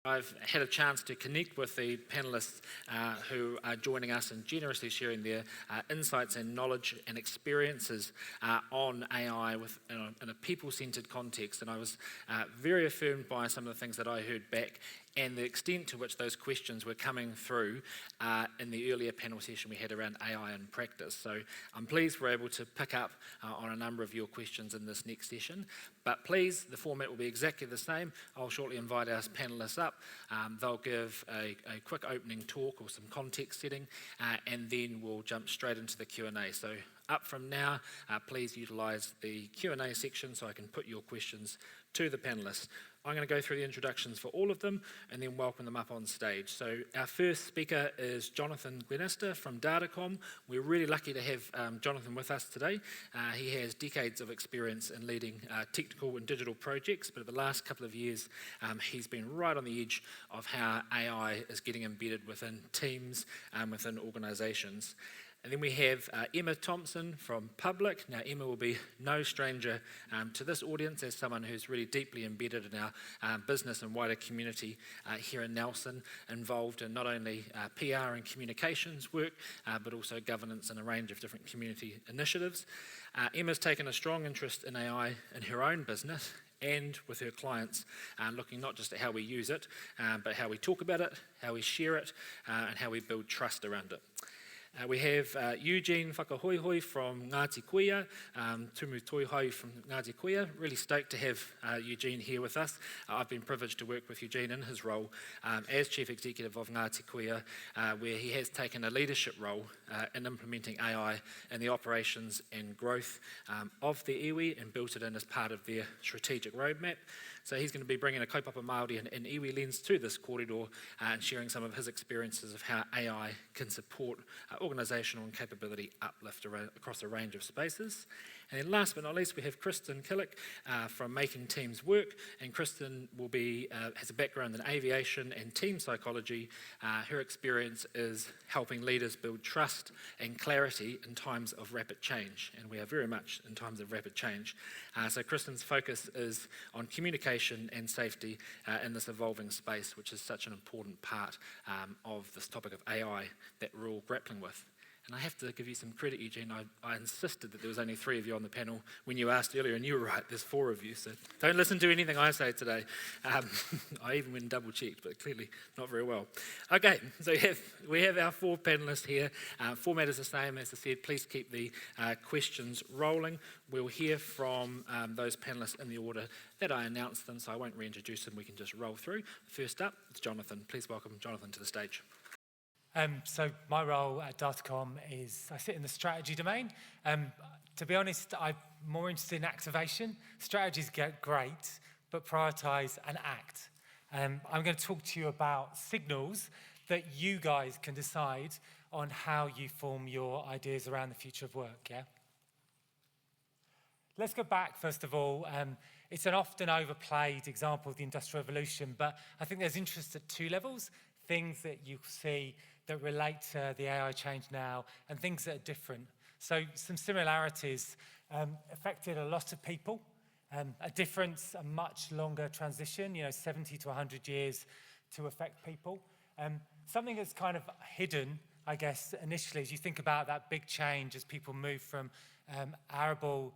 I've had a chance to connect with the panellists who are joining us and generously sharing their insights and knowledge and experiences on AI in a people-centred context. And I was very affirmed by some of the things that I heard back and the extent to which those questions were coming through in the earlier panel session we had around AI in practice. So I'm pleased we're able to pick up on a number of your questions in this next session. But please, the format will be exactly the same. I'll shortly invite our panellists up. They'll give a quick opening talk or some context setting, and then we'll jump straight into the Q&A. So up from now, please utilise the Q&A section so I can put your questions to the panellists. I'm going to go through the introductions for all of them and then welcome them up on stage. So our first speaker is Jonathan Glenister from Datacom. We're really lucky to have Jonathan with us today. He has decades of experience in leading technical and digital projects, but over the last couple of years, he's been right on the edge of how AI is getting embedded within teams and within organisations. And then we have Emma Thompson from Publik. Now, Emma will be no stranger to this audience as someone who's really deeply embedded in our business and wider community here in Nelson, involved in not only PR and communications work, but also governance and a range of different community initiatives. Emma's taken a strong interest in AI in her own business and with her clients, looking not just at how we use it, but how we talk about it, how we share it, and how we build trust around it. We have Eugene Whakahoehoe from Ngāti Kuia, Tumu Toihau from Ngāti Kuia. Really stoked to have Eugene here with us. I've been privileged to work with Eugene in his role as Chief Executive of Ngāti Kuia, where he has taken a leadership role in implementing AI in the operations and growth of the iwi and built it in as part of their strategic roadmap. So he's going to be bringing a kaupapa Māori and iwi lens to this corridor and sharing some of his experiences of how AI can support organisational and capability uplift across a range of spaces. And then last but not least, we have Christen Killick from Making Teams Work. And Christen has a background in aviation and team psychology. Her experience is helping leaders build trust and clarity in times of rapid change. And we are very much in times of rapid change. So Christen's focus is on communication and safety in this evolving space, which is such an important part of this topic of AI that we're all grappling with. And I have to give you some credit, Eugene. I insisted that there was only 3 of you on the panel when you asked earlier, and you were right, there's 4 of you, so don't listen to anything I say today. I even went and double-checked, but clearly not very well. Okay, so we have our 4 panellists here. Format is the same, as I said. Please keep the questions rolling. We'll hear from those panellists in the order that I announced them, so I won't reintroduce them. We can just roll through. First up, it's Jonathan. Please welcome Jonathan to the stage. So my role at Datacom is I sit in the strategy domain. To be honest, I'm more interested in activation. Strategies get great, but prioritise and act. I'm going to talk to you about signals that you guys can decide on how you form your ideas around the future of work, yeah? Let's go back, first of all. It's an often overplayed example of the Industrial Revolution, but I think there's interest at 2 levels. Things that you see that relate to the AI change now and things that are different. So some similarities affected a lot of people. A difference, a much longer transition, 70 to 100 years to affect people. Something that's kind of hidden, I guess, initially, as you think about that big change as people move from arable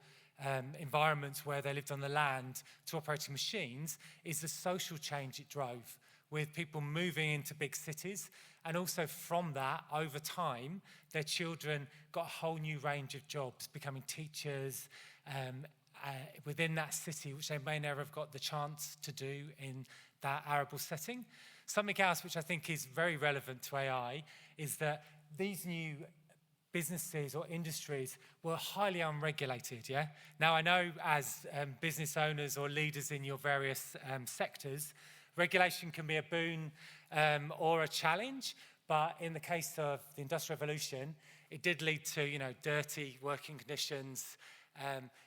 environments where they lived on the land to operating machines, is the social change it drove, with people moving into big cities. And also from that, over time, their children got a whole new range of jobs, becoming teachers within that city, which they may never have got the chance to do in that arable setting. Something else which I think is very relevant to AI is that these new businesses or industries were highly unregulated, yeah? Now, I know as business owners or leaders in your various sectors, regulation can be a boon or a challenge, but in the case of the Industrial Revolution, it did lead to, dirty working conditions,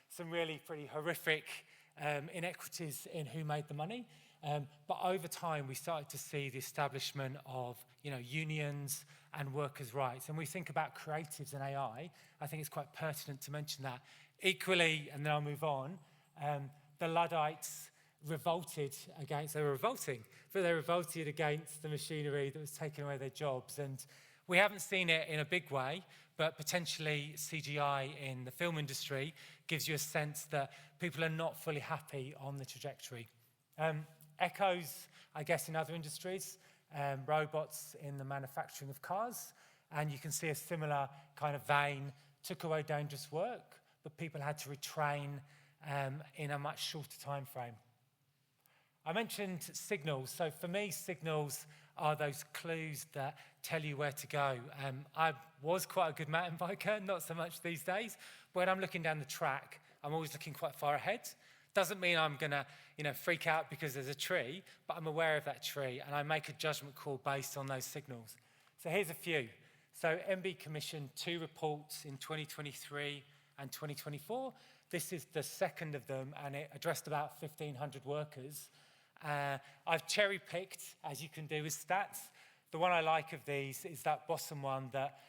some really pretty horrific inequities in who made the money. But over time, we started to see the establishment of, unions and workers' rights. And we think about creatives and AI, I think it's quite pertinent to mention that. Equally, and then I'll move on, the Luddites revolted against, they were revolting, but they revolted against the machinery that was taking away their jobs. And we haven't seen it in a big way, but potentially CGI in the film industry gives you a sense that people are not fully happy on the trajectory. Echoes, I guess, in other industries, robots in the manufacturing of cars, and you can see a similar kind of vein, took away dangerous work, but people had to retrain in a much shorter time frame. I mentioned signals. So for me, signals are those clues that tell you where to go. I was quite a good mountain biker, not so much these days. But when I'm looking down the track, I'm always looking quite far ahead. Doesn't mean I'm going to, freak out because there's a tree, but I'm aware of that tree, and I make a judgment call based on those signals. So here's a few. So MB commissioned 2 reports in 2023 and 2024. This is the second of them, and it addressed about 1,500 workers. I've cherry-picked, as you can do with stats. The one I like of these is that bottom one that,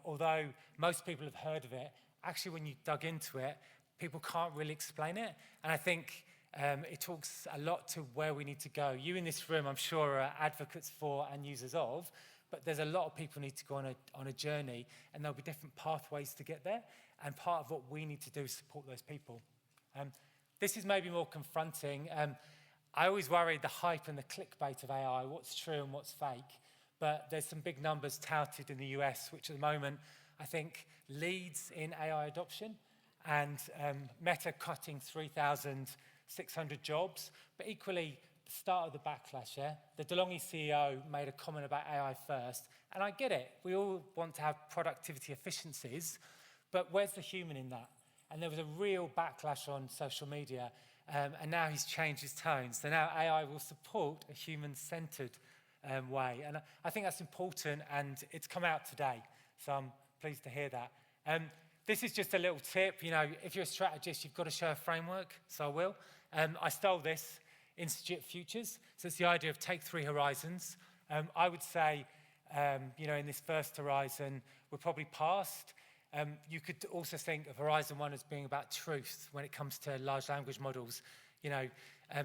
although most people have heard of it, actually when you dug into it, people can't really explain it. And I think it talks a lot to where we need to go. You in this room, I'm sure, are advocates for and users of, but there's a lot of people need to go on a journey, and there'll be different pathways to get there. And part of what we need to do is support those people. This is maybe more confronting. I always worry the hype and the clickbait of AI, what's true and what's fake. But there's some big numbers touted in the US, which at the moment, I think, leads in AI adoption. And Meta cutting 3,600 jobs. But equally, the start of the backlash, yeah? The DeLonghi CEO made a comment about AI first. And I get it. We all want to have productivity efficiencies. But where's the human in that? And there was a real backlash on social media. And now he's changed his tone. So now AI will support a human-centered way. And I think that's important, and it's come out today. So I'm pleased to hear that. This is just a little tip. If you're a strategist, you've got to show a framework. So I will. I stole this, Institute of Futures. So it's the idea of take 3 horizons. I would say, in this first horizon, we're probably past. You could also think of Horizon 1 as being about truth when it comes to large language models.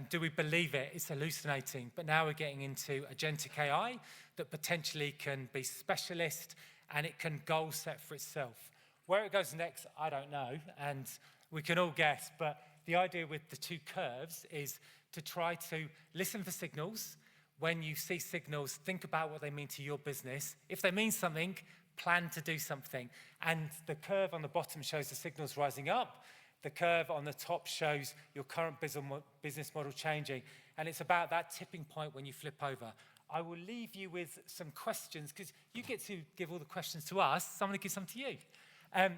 Do we believe it? It's hallucinating. But now we're getting into agentic AI that potentially can be specialist, and it can goal set for itself. Where it goes next, I don't know, and we can all guess. But the idea with the 2 curves is to try to listen for signals. When you see signals, think about what they mean to your business. If they mean something, plan to do something. And the curve on the bottom shows the signals rising up. The curve on the top shows your current business model changing. And it's about that tipping point when you flip over. I will leave you with some questions, because you get to give all the questions to us. Someone will give some to you.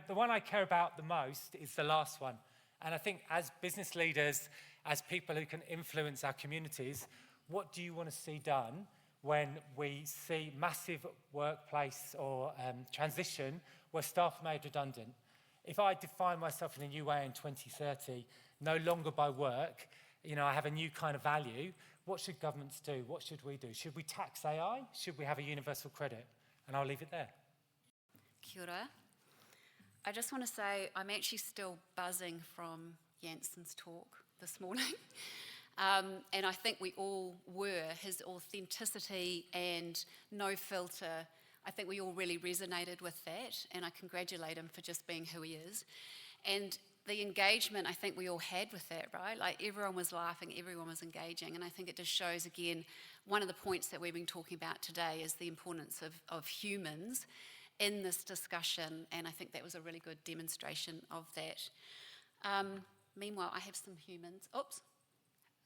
The one I care about the most is the last one. And I think as business leaders, as people who can influence our communities, what do you want to see done when we see massive workplace or transition where staff are made redundant? If I define myself in a new way in 2030, no longer by work, I have a new kind of value, what should governments do? What should we do? Should we tax AI? Should we have a universal credit? And I'll leave it there. Kia ora. I just want to say I'm actually still buzzing from Janssen's talk this morning. And I think we all were. His authenticity and no filter, I think we all really resonated with that, and I congratulate him for just being who he is. And the engagement I think we all had with that, right? Like everyone was laughing, everyone was engaging, and I think it just shows, again, one of the points that we've been talking about today is the importance of humans in this discussion, and I think that was a really good demonstration of that. Meanwhile, I have some humans. Oops.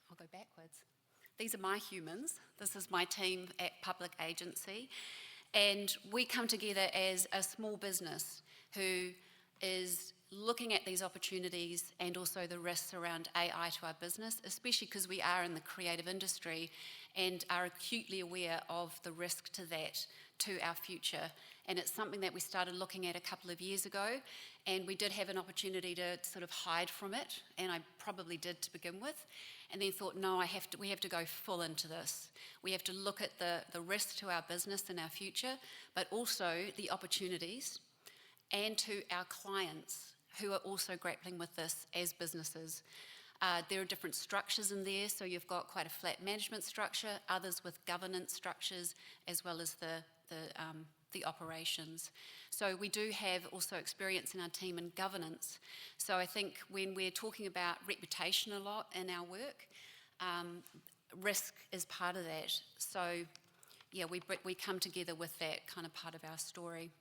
I'll go backwards. These are my humans. This is my team at Publik Agency. And we come together as a small business who is looking at these opportunities and also the risks around AI to our business, especially because we are in the creative industry and are acutely aware of the risk to that, to our future. And it's something that we started looking at a couple of years ago, and we did have an opportunity to sort of hide from it, and I probably did to begin with, and then thought, no, we have to go full into this. We have to look at the risk to our business and our future, but also the opportunities, and to our clients who are also grappling with this as businesses. There are different structures in there, so you've got quite a flat management structure, others with governance structures, as well as the operations. So we do have also experience in our team in governance. So I think when we're talking about reputation a lot in our work, risk is part of that. So yeah, we come together with that kind of part of our story.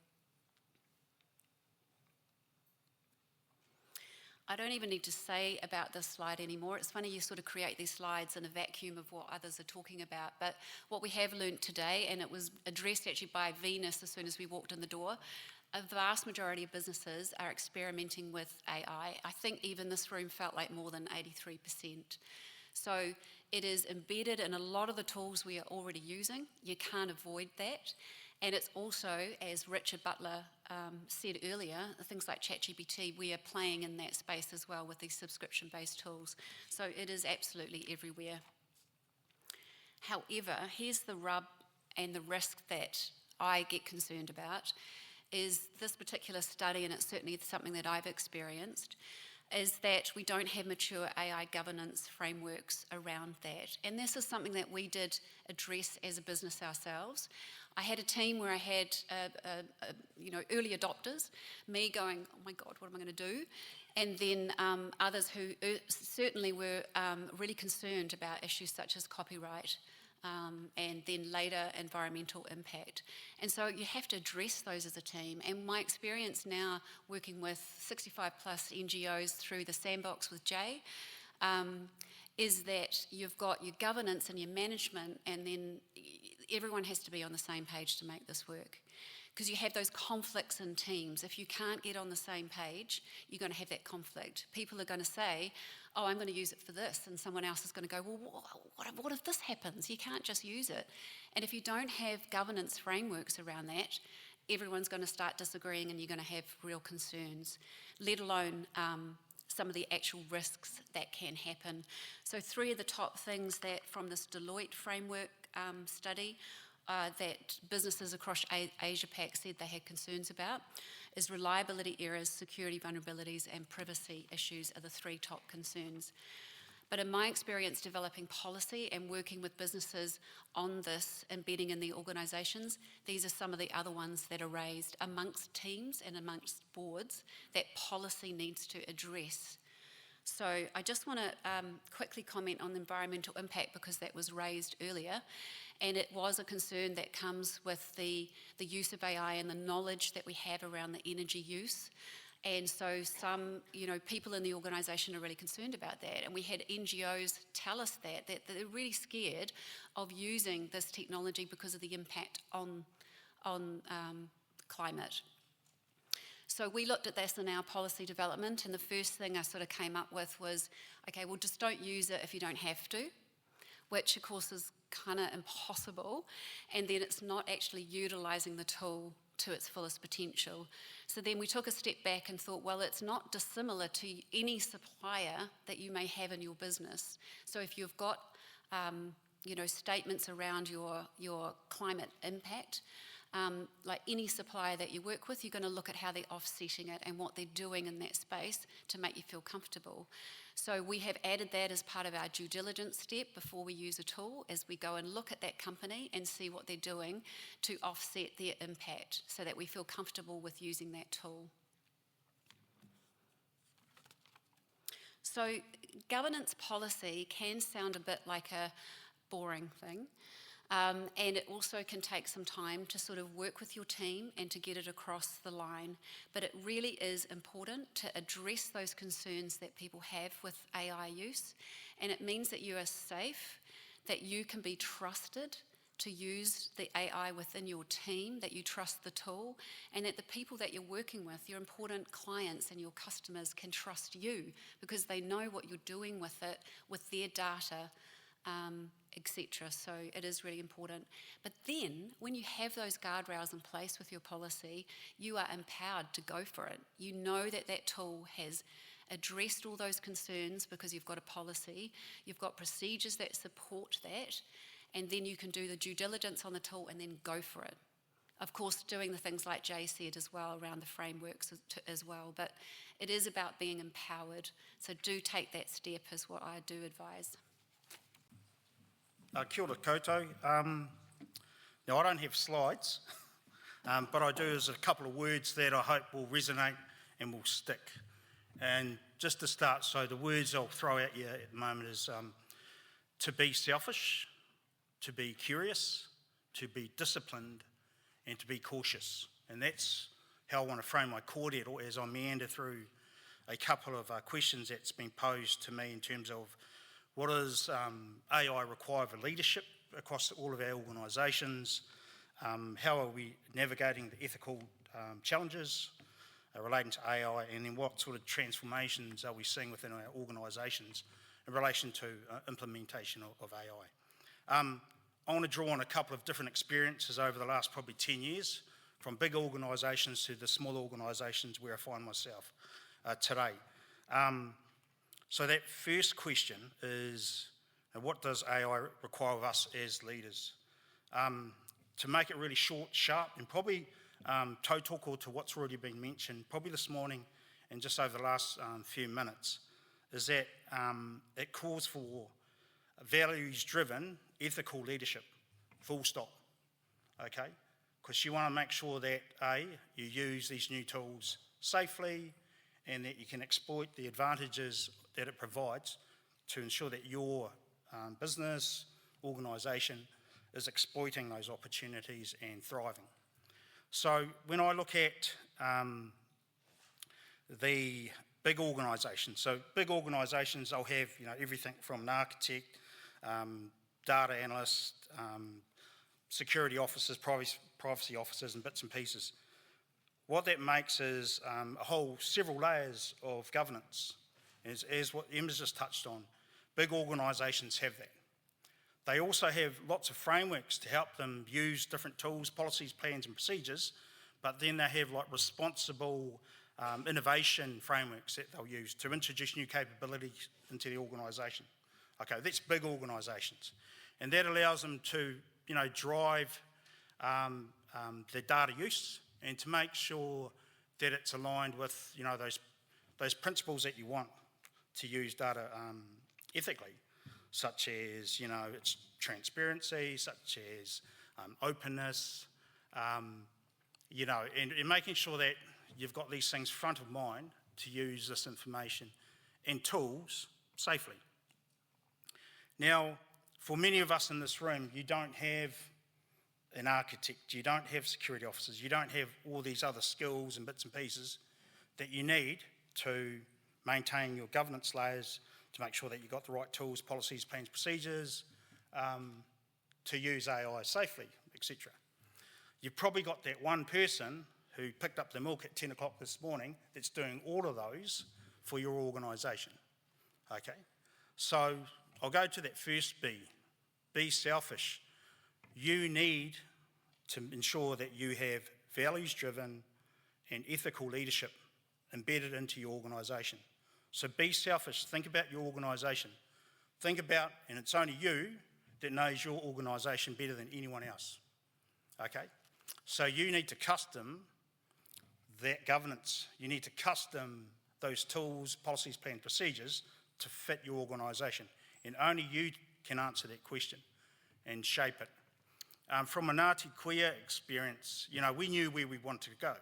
I don't even need to say about this slide anymore. It's funny, you sort of create these slides in a vacuum of what others are talking about. But what we have learnt today, and it was addressed actually by Venus as soon as we walked in the door, a vast majority of businesses are experimenting with AI. I think even this room felt like more than 83%. So it is embedded in a lot of the tools we are already using. You can't avoid that. And it's also, as Richard Butler said earlier, things like ChatGPT, we are playing in that space as well with these subscription-based tools. So it is absolutely everywhere. However, here's the rub and the risk that I get concerned about, is this particular study, and it's certainly something that I've experienced, is that we don't have mature AI governance frameworks around that. And this is something that we did address as a business ourselves. I had a team where I had early adopters, me going, oh my God, what am I going to do? And then others who certainly were really concerned about issues such as copyright, and then later environmental impact. And so you have to address those as a team. And my experience now working with 65 plus NGOs through the sandbox with Jay is that you've got your governance and your management, and then everyone has to be on the same page to make this work. Because you have those conflicts in teams. If you can't get on the same page, you're going to have that conflict. People are going to say, oh, I'm going to use it for this, and someone else is going to go, well, what if this happens? You can't just use it. And if you don't have governance frameworks around that, everyone's going to start disagreeing, and you're going to have real concerns, let alone some of the actual risks that can happen. So 3 of the top things that from this Deloitte framework study that businesses across Asia-Pac said they had concerns about is reliability errors, security vulnerabilities, and privacy issues are the 3 top concerns. But in my experience developing policy and working with businesses on this, embedding in the organisations, these are some of the other ones that are raised amongst teams and amongst boards that policy needs to address. So I just want to quickly comment on the environmental impact because that was raised earlier. And it was a concern that comes with the use of AI and the knowledge that we have around the energy use. And so some, people in the organisation are really concerned about that. And we had NGOs tell us that they're really scared of using this technology because of the impact on climate. So we looked at this in our policy development, and the first thing I sort of came up with was, okay, well, just don't use it if you don't have to, which of course is kind of impossible, and then it's not actually utilising the tool to its fullest potential. So then we took a step back and thought, well, it's not dissimilar to any supplier that you may have in your business. So if you've got, statements around your climate impact, like any supplier that you work with, you're going to look at how they're offsetting it and what they're doing in that space to make you feel comfortable. So we have added that as part of our due diligence step before we use a tool, as we go and look at that company and see what they're doing to offset their impact so that we feel comfortable with using that tool. So governance policy can sound a bit like a boring thing. And it also can take some time to sort of work with your team and to get it across the line. But it really is important to address those concerns that people have with AI use. And it means that you are safe, that you can be trusted to use the AI within your team, that you trust the tool, and that the people that you're working with, your important clients and your customers, can trust you because they know what you're doing with it, with their data, etc. So it is really important. But then, when you have those guardrails in place with your policy, you are empowered to go for it. You know that that tool has addressed all those concerns because you've got a policy, you've got procedures that support that, and then you can do the due diligence on the tool and then go for it. Of course, doing the things like Jay said as well around the frameworks as well, but it is about being empowered. So do take that step is what I do advise. Kia ora koutou. Now, I don't have slides, but I do is a couple of words that I hope will resonate and will stick. And just to start, so the words I'll throw at you at the moment is to be selfish, to be curious, to be disciplined, and to be cautious. And that's how I want to frame my cordial as I meander through a couple of questions that's been posed to me in terms of what does AI require for leadership across all of our organisations, how are we navigating the ethical challenges relating to AI, and then what sort of transformations are we seeing within our organisations in relation to implementation of AI. I want to draw on a couple of different experiences over the last probably 10 years, from big organisations to the small organisations where I find myself today. So that first question is, what does AI require of us as leaders? To make it really short, sharp, and probably tautoko to what's already been mentioned, probably this morning and just over the last few minutes, is that it calls for values-driven, ethical leadership, full stop, okay? Because you want to make sure that, A, you use these new tools safely and that you can exploit the advantages that it provides to ensure that your business, organisation is exploiting those opportunities and thriving. So when I look at the big organisations, so big organisations, they'll have everything from an architect, data analyst, security officers, privacy officers and bits and pieces. What that makes is several layers of governance, as what Emma's just touched on. Big organisations have that. They also have lots of frameworks to help them use different tools, policies, plans and procedures, but then they have like responsible innovation frameworks that they'll use to introduce new capabilities into the organisation. Okay, that's big organisations. And that allows them to, drive their data use and to make sure that it's aligned with, those principles that you want to use data ethically, such as, its transparency, such as openness, and making sure that you've got these things front of mind to use this information and tools safely. Now, for many of us in this room, you don't have an architect, you don't have security officers, you don't have all these other skills and bits and pieces that you need to maintain your governance layers, to make sure that you've got the right tools, policies, plans, procedures, to use AI safely, etc. You've probably got that one person who picked up the milk at 10 o'clock this morning that's doing all of those for your organisation, okay? So I'll go to that first B. Be selfish. You need to ensure that you have values-driven and ethical leadership embedded into your organisation. So be selfish. Think about your organisation. Think about, and it's only you that knows your organisation better than anyone else, okay? So you need to custom that governance. You need to custom those tools, policies, plans, procedures to fit your organisation. And only you can answer that question and shape it. From a Ngāti Kuia experience, we knew where we wanted to go.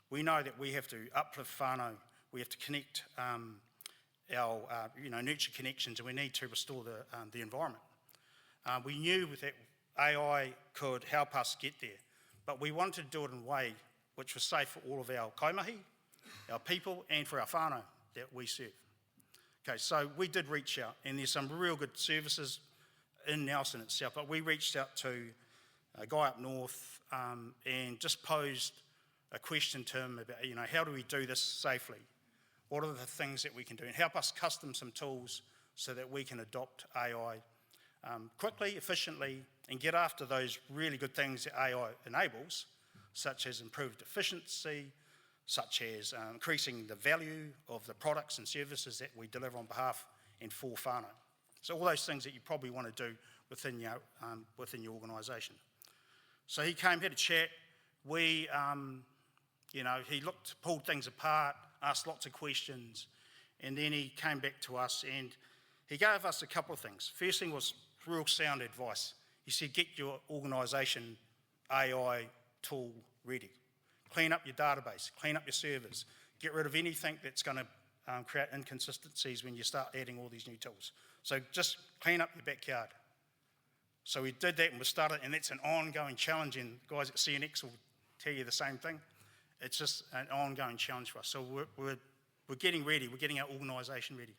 We know that we have to uplift whānau, we have to connect our nurture connections, and we need to restore the environment. We knew that AI could help us get there, but we wanted to do it in a way which was safe for all of our kaimahi, our people, and for our whānau that we serve. Okay, so we did reach out, and there's some real good services in Nelson itself, but we reached out to a guy up north and just posed a question to him about, how do we do this safely? What are the things that we can do? And help us custom some tools so that we can adopt AI quickly, efficiently, and get after those really good things that AI enables, such as improved efficiency, such as increasing the value of the products and services that we deliver on behalf and for whānau. So all those things that you probably want to do within your organisation. So he came, had a chat. We, he pulled things apart, asked lots of questions, and then he came back to us and he gave us a couple of things. First thing was real sound advice. He said, get your organisation AI tool ready. Clean up your database, clean up your servers, get rid of anything that's going to create inconsistencies when you start adding all these new tools. So just clean up your backyard. So we did that and we started, and that's an ongoing challenge, and guys at CNX will tell you the same thing. It's just an ongoing challenge for us. So we're getting ready, we're getting our organisation ready.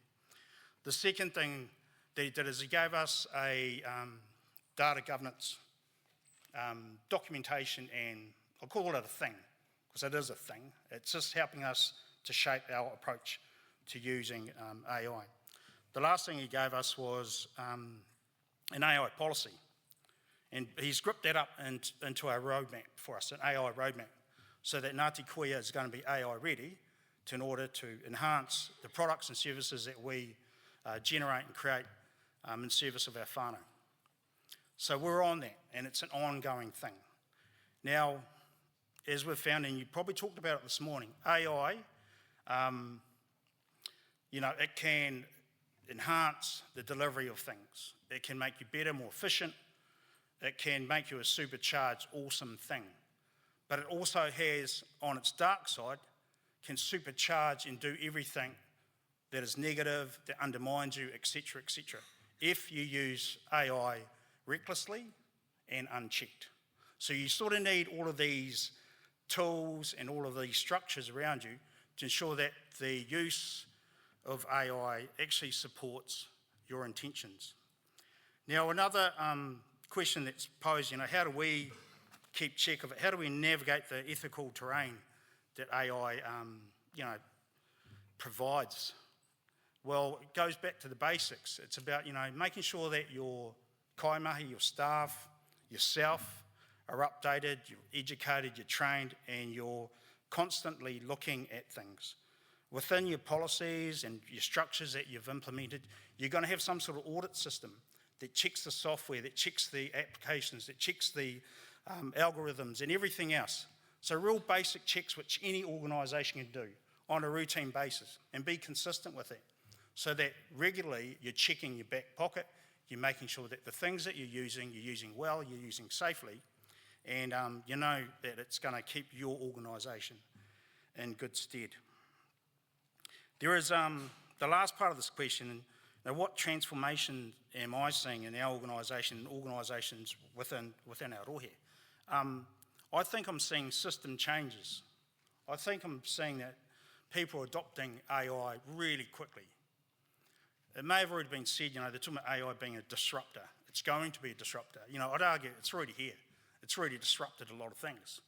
The second thing that he did is he gave us a data governance documentation, and I'll call it a thing, because it is a thing. It's just helping us to shape our approach to using AI. The last thing he gave us was an AI policy, and he's gripped that up into our roadmap for us, an AI roadmap, so that Ngāti Kuia is going to be AI ready in order to enhance the products and services that we generate and create in service of our whānau. So we're on that, and it's an ongoing thing. Now, as we've found, and you probably talked about it this morning, AI, it can enhance the delivery of things. It can make you better, more efficient. It can make you a supercharged, awesome thing. But it also has, on its dark side, can supercharge and do everything that is negative, that undermines you, etc., etc., if you use AI recklessly and unchecked. So you sort of need all of these tools and all of these structures around you to ensure that the use of AI actually supports your intentions. Now, another question that's posed, how do we keep check of it? How do we navigate the ethical terrain that AI, provides? Well, it goes back to the basics. It's about, making sure that your kaimahi, your staff, yourself are updated, you're educated, you're trained, and you're constantly looking at things. Within your policies and your structures that you've implemented, you're going to have some sort of audit system that checks the software, that checks the applications, that checks the algorithms and everything else. So real basic checks which any organisation can do on a routine basis, and be consistent with it, so that regularly you're checking your back pocket, you're making sure that the things that you're using well, you're using safely, and you know that it's going to keep your organisation in good stead. There is the last part of this question. Now, what transformation am I seeing in our organisation and organisations within our rohe? I think I'm seeing system changes. I think I'm seeing that people are adopting AI really quickly. It may have already been said, they're talking about AI being a disruptor. It's going to be a disruptor. I'd argue it's already here. It's already disrupted a lot of things.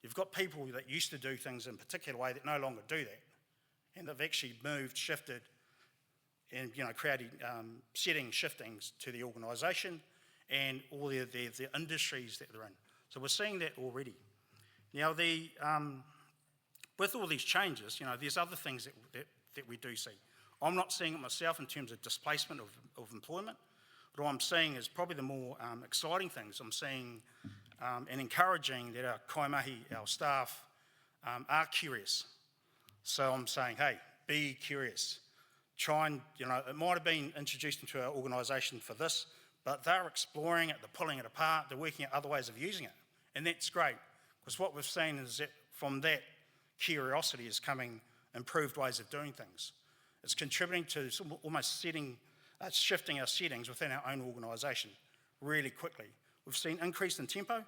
You've got people that used to do things in a particular way that no longer do that. And they've actually moved, shifted, and created setting shiftings to the organisation and all the industries that they're in. So we're seeing that already. Now, with all these changes, there's other things that we do see. I'm not seeing it myself in terms of displacement of employment, but what I'm seeing is probably the more exciting things. I'm seeing and encouraging that our kaimahi, our staff, are curious. So I'm saying, hey, be curious. Try and, it might have been introduced into our organisation for this, but they're exploring it, they're pulling it apart, they're working out other ways of using it. And that's great, because what we've seen is that from that curiosity is coming improved ways of doing things. It's contributing to almost shifting our settings within our own organisation really quickly. We've seen increase in tempo,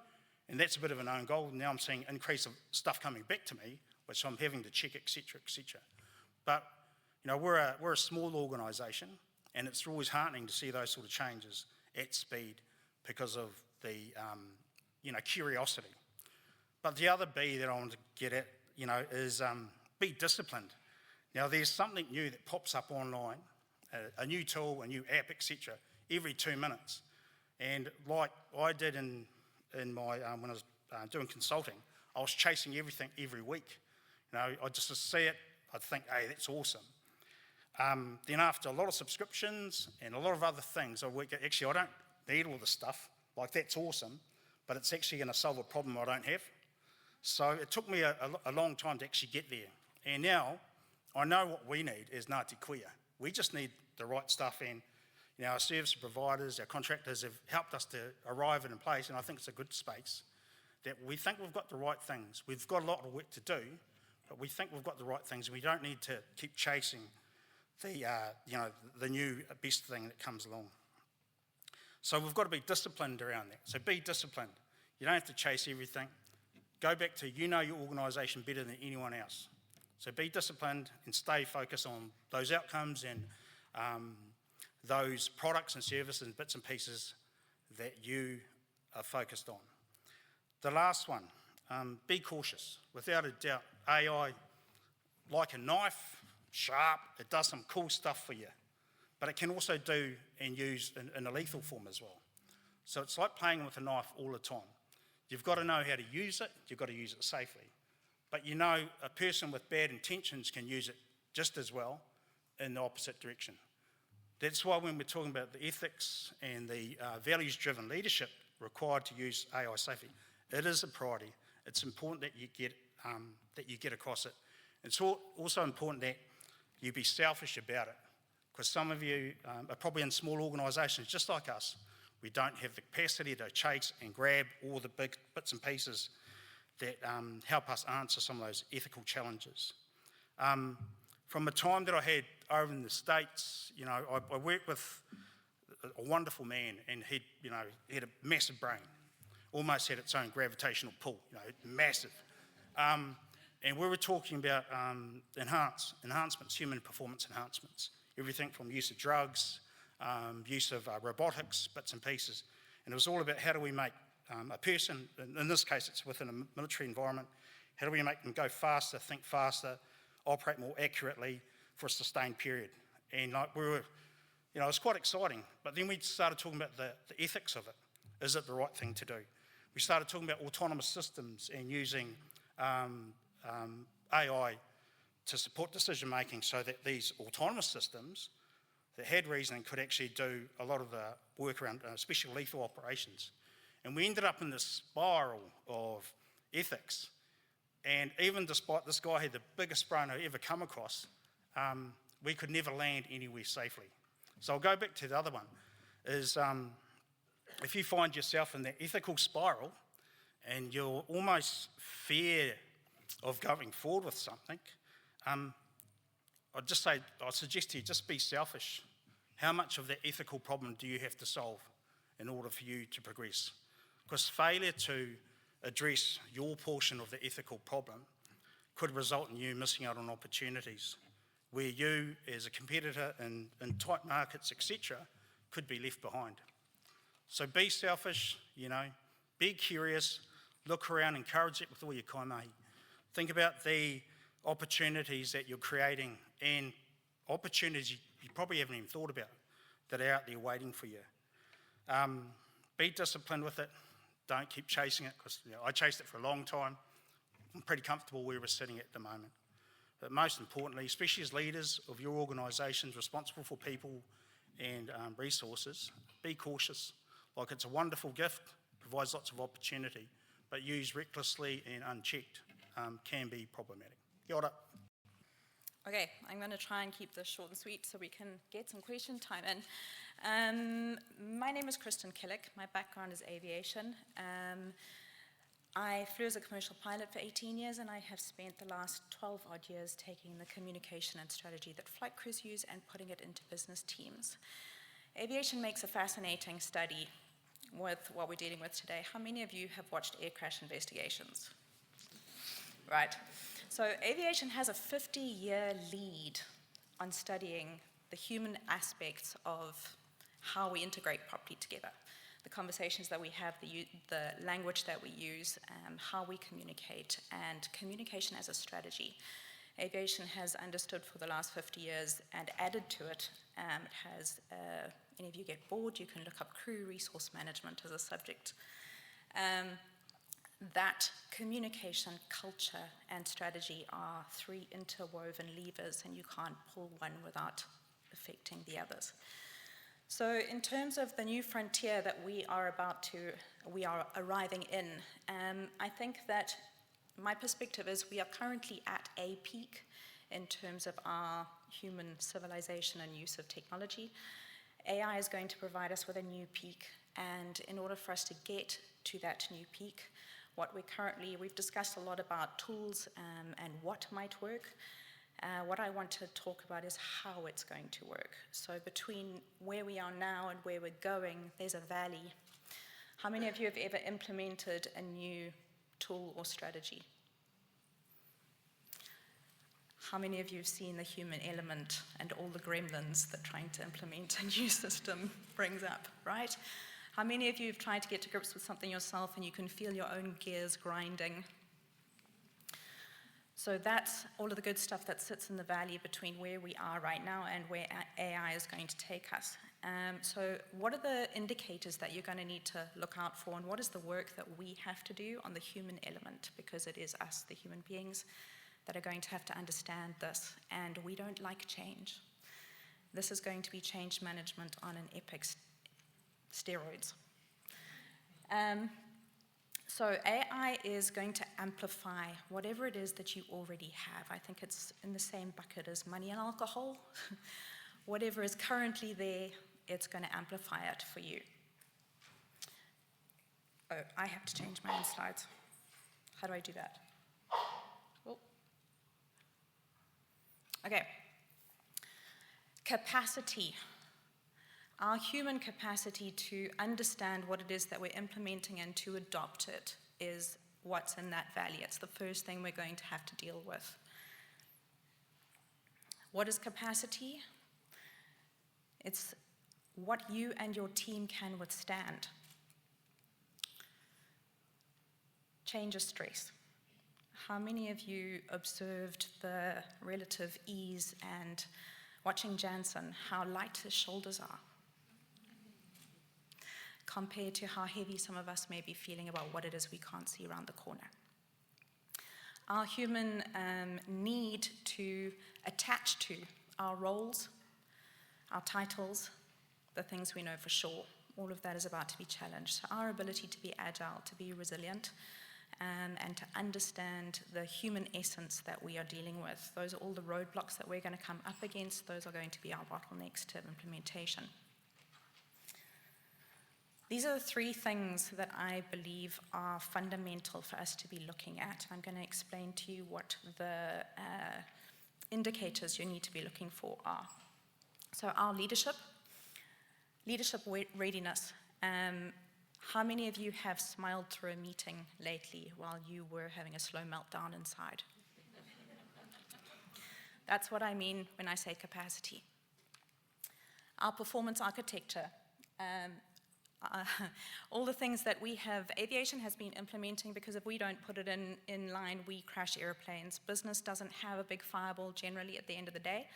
and that's a bit of an own goal. Now I'm seeing increase of stuff coming back to me, which I'm having to check, etc., etc. But we're a small organisation, and it's always heartening to see those sort of changes at speed because of the curiosity. But the other B that I want to get at, is be disciplined. Now, there's something new that pops up online, a new tool, a new app, etc., every 2 minutes. And like I did in my when I was doing consulting, I was chasing everything every week. I'd just see it, I'd think, hey, that's awesome. Then after a lot of subscriptions and a lot of other things, I don't need all this stuff. Like, that's awesome, but it's actually going to solve a problem I don't have. So it took me a long time to actually get there. And now I know what we need is Ngāti Kuia. We just need the right stuff, and our service providers, our contractors have helped us to arrive in a place, and I think it's a good space, that we think we've got the right things. We've got a lot of work to do, but we think we've got the right things. We don't need to keep chasing the new best thing that comes along. So we've got to be disciplined around that. So be disciplined. You don't have to chase everything. Go back to your organisation better than anyone else. So be disciplined and stay focused on those outcomes and those products and services and bits and pieces that you are focused on. The last one, be cautious. Without a doubt, AI, like a knife, sharp, it does some cool stuff for you, but it can also do and use in a lethal form as well. So it's like playing with a knife all the time. You've got to know how to use it, you've got to use it safely. But a person with bad intentions can use it just as well in the opposite direction. That's why when we're talking about the ethics and the values-driven leadership required to use AI safely, it is a priority. It's important that you get across it. It's also important that you be selfish about it, because some of you are probably in small organisations just like us. We don't have the capacity to chase and grab all the big bits and pieces that help us answer some of those ethical challenges. From the time that I had over in the States, I worked with a wonderful man, and he had a massive brain, almost had its own gravitational pull, massive. And we were talking about enhancements, human performance enhancements, everything from use of drugs, use of robotics, bits and pieces. And it was all about how do we make a person, in this case it's within a military environment, how do we make them go faster, think faster, operate more accurately for a sustained period. And it was quite exciting. But then we started talking about the ethics of it. Is it the right thing to do? We started talking about autonomous systems and using AI to support decision making so that these autonomous systems that had reasoning could actually do a lot of the work around special lethal operations. And we ended up in this spiral of ethics. And even despite this guy had the biggest brain I've ever come across, we could never land anywhere safely. So I'll go back to the other one, is if you find yourself in that ethical spiral and you're almost fear of going forward with something, I'd suggest to you, just be selfish. How much of that ethical problem do you have to solve in order for you to progress? Because failure to address your portion of the ethical problem could result in you missing out on opportunities where you, as a competitor in tight markets, etc., could be left behind. So be selfish, be curious, look around, encourage it with all your kaimahi. Think about the opportunities that you're creating and opportunities you probably haven't even thought about that are out there waiting for you. Be disciplined with it. Don't keep chasing it, because I chased it for a long time. I'm pretty comfortable where we're sitting at the moment. But most importantly, especially as leaders of your organisations responsible for people and resources, be cautious. Like, it's a wonderful gift, provides lots of opportunity, but used recklessly and unchecked can be problematic. Kia ora. Okay, I'm going to try and keep this short and sweet so we can get some question time in. My name is Christen Killick. My background is aviation. I flew as a commercial pilot for 18 years, and I have spent the last 12 odd years taking the communication and strategy that flight crews use and putting it into business teams. Aviation makes a fascinating study with what we're dealing with today. How many of you have watched air crash investigations? Right. So aviation has a 50-year lead on studying the human aspects of how we integrate properly together. The conversations that we have, the language that we use, how we communicate, and communication as a strategy. Aviation has understood for the last 50 years and added to it. It has, any of you get bored, you can look up crew resource management as a subject. That communication, culture, and strategy are three interwoven levers, and you can't pull one without affecting the others. So in terms of the new frontier that we are arriving in, I think that my perspective is we are currently at a peak in terms of our human civilization and use of technology. AI is going to provide us with a new peak, and in order for us to get to that new peak, we've discussed a lot about tools and what might work. What I want to talk about is how it's going to work. So between where we are now and where we're going, there's a valley. How many of you have ever implemented a new tool or strategy? How many of you have seen the human element and all the gremlins that trying to implement a new system brings up, right? How many of you have tried to get to grips with something yourself and you can feel your own gears grinding? So that's all of the good stuff that sits in the valley between where we are right now and where AI is going to take us. So what are the indicators that you're going to need to look out for, and what is the work that we have to do on the human element? Because it is us, the human beings, that are going to have to understand this, and we don't like change. This is going to be change management on an epic steroids. So AI is going to amplify whatever it is that you already have. I think it's in the same bucket as money and alcohol. Whatever is currently there, it's going to amplify it for you. Oh, I have to change my own slides. How do I do that? Oh. Okay. Capacity. Our human capacity to understand what it is that we're implementing and to adopt it is what's in that valley. It's the first thing we're going to have to deal with. What is capacity? It's what you and your team can withstand. Change is stress. How many of you observed the relative ease and watching Jansen, how light his shoulders are, compared to how heavy some of us may be feeling about what it is we can't see around the corner. Our human need to attach to our roles, our titles, the things we know for sure, all of that is about to be challenged. So our ability to be agile, to be resilient, and to understand the human essence that we are dealing with. Those are all the roadblocks that we're going to come up against. Those are going to be our bottlenecks to implementation. These are the three things that I believe are fundamental for us to be looking at. I'm going to explain to you what the indicators you need to be looking for are. So our leadership readiness. How many of you have smiled through a meeting lately while you were having a slow meltdown inside? That's what I mean when I say capacity. Our performance architecture. All the things that we have, aviation has been implementing, because if we don't put it in line, we crash airplanes. Business doesn't have a big fireball generally at the end of the day.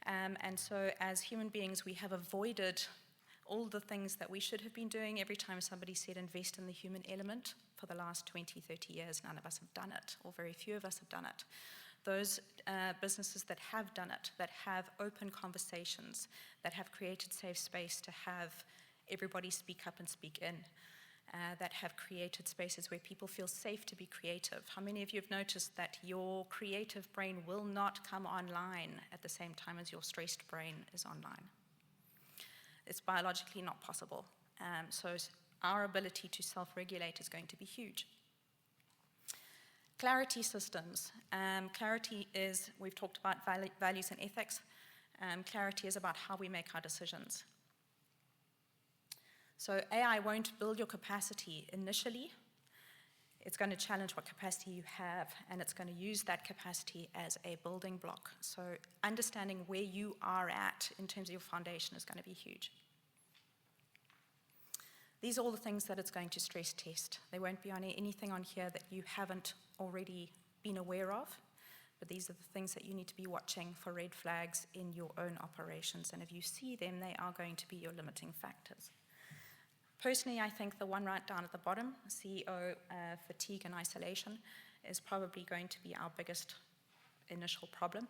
And so as human beings, we have avoided all the things that we should have been doing. Every time somebody said invest in the human element, for the last 20, 30 years, none of us have done it, or very few of us have done it. Those businesses that have done it, that have open conversations, that have created safe space to have everybody speak up and speak in, that have created spaces where people feel safe to be creative. How many of you have noticed that your creative brain will not come online at the same time as your stressed brain is online? It's biologically not possible. So our ability to self-regulate is going to be huge. Clarity systems. Clarity is, we've talked about values and ethics. Clarity is about how we make our decisions. So AI won't build your capacity initially. It's going to challenge what capacity you have, and it's going to use that capacity as a building block. So understanding where you are at in terms of your foundation is going to be huge. These are all the things that it's going to stress test. There won't be anything on here that you haven't already been aware of, but these are the things that you need to be watching for red flags in your own operations. And if you see them, they are going to be your limiting factors. Personally, I think the one right down at the bottom, CEO fatigue and isolation, is probably going to be our biggest initial problem.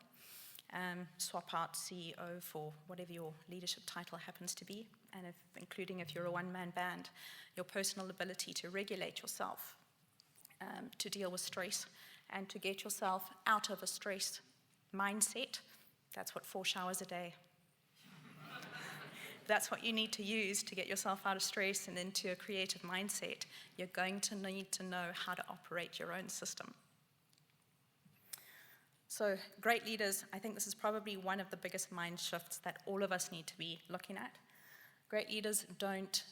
Swap out CEO for whatever your leadership title happens to be, and including if you're a one-man band, your personal ability to regulate yourself, to deal with stress, and to get yourself out of a stress mindset. That's what 4 showers a day. That's what you need to use to get yourself out of stress and into a creative mindset. You're going to need to know how to operate your own system. So great leaders, I think this is probably one of the biggest mind shifts that all of us need to be looking at. Great leaders don't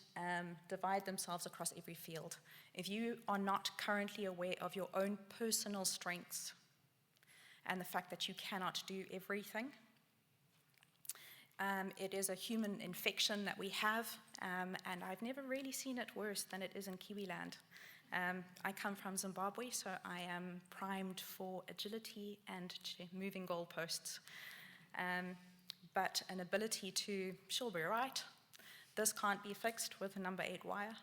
divide themselves across every field. If you are not currently aware of your own personal strengths and the fact that you cannot do everything, it is a human infection that we have, and I've never really seen it worse than it is in Kiwiland. I come from Zimbabwe, so I am primed for agility and moving goalposts. But an ability to, she'll be right, this can't be fixed with a number 8 wire.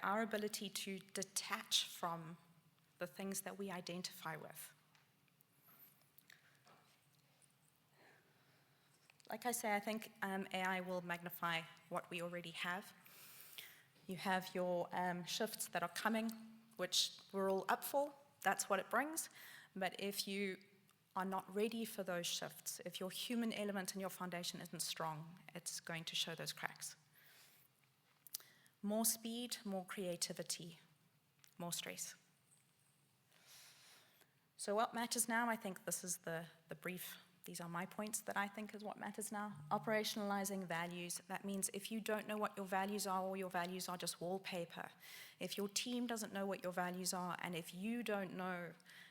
Our ability to detach from the things that we identify with. Like I say, I think AI will magnify what we already have. You have your shifts that are coming, which we're all up for. That's what it brings. But if you are not ready for those shifts, if your human element in your foundation isn't strong, it's going to show those cracks. More speed, more creativity, more stress. So what matters now? I think this is the brief. These are my points that I think is what matters now. Operationalizing values. That means if you don't know what your values are, or your values are just wallpaper, if your team doesn't know what your values are, and if you don't know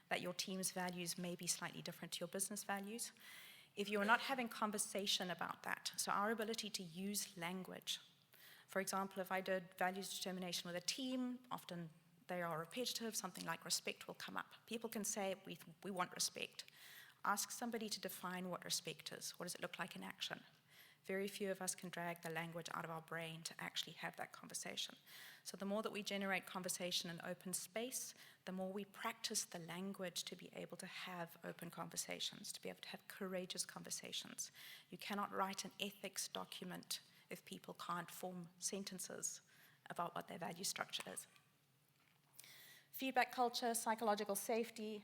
that your team's values may be slightly different to your business values, if you're not having conversation about that, so our ability to use language. For example, if I did values determination with a team, often they are repetitive, something like respect will come up. People can say, we want respect. Ask somebody to define what respect is. What does it look like in action? Very few of us can drag the language out of our brain to actually have that conversation. So the more that we generate conversation in open space, the more we practice the language to be able to have open conversations, to be able to have courageous conversations. You cannot write an ethics document if people can't form sentences about what their value structure is. Feedback culture, psychological safety.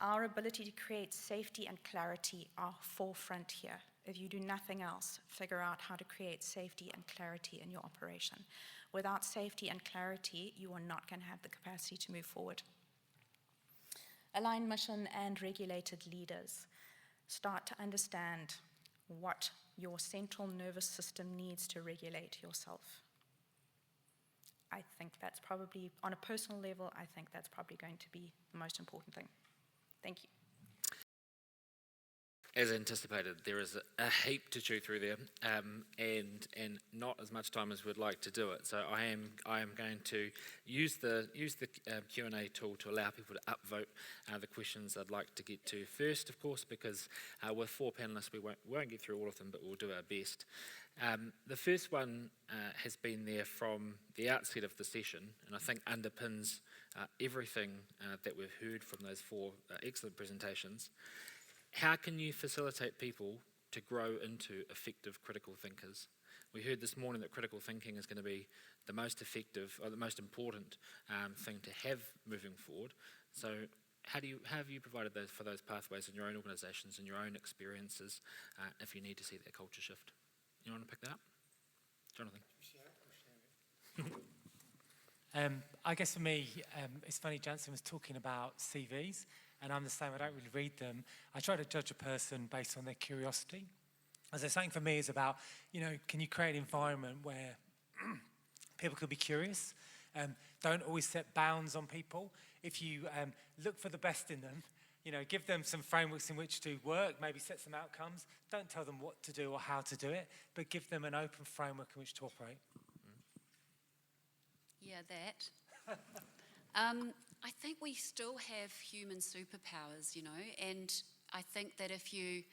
Our ability to create safety and clarity are forefront here. If you do nothing else, figure out how to create safety and clarity in your operation. Without safety and clarity, you are not going to have the capacity to move forward. Aligned mission and regulated leaders. Start to understand what your central nervous system needs to regulate yourself. I think that's probably, on a personal level, I think that's probably going to be the most important thing. Thank you. As anticipated, there is a heap to chew through there, and not as much time as we'd like to do it. So I am going to use the Q&A tool to allow people to upvote the questions I'd like to get to first, of course, because with 4 panellists we won't get through all of them, but we'll do our best. The first one has been there from the outset of the session, and I think underpins everything that we've heard from those 4 excellent presentations. How can you facilitate people to grow into effective critical thinkers? We heard this morning that critical thinking is going to be the most effective or the most important thing to have moving forward. So how have you provided those for those pathways in your own organisations and your own experiences if you need to see that culture shift? You want to pick that up? Jonathan? I guess for me, it's funny, Jansen was talking about CVs, and I'm the same, I don't really read them. I try to judge a person based on their curiosity. As I was saying, for me, is about, can you create an environment where people could be curious? Don't always set bounds on people. If you look for the best in them, give them some frameworks in which to work, maybe set some outcomes. Don't tell them what to do or how to do it, but give them an open framework in which to operate. Yeah, that. I think we still have human superpowers, and I think that if you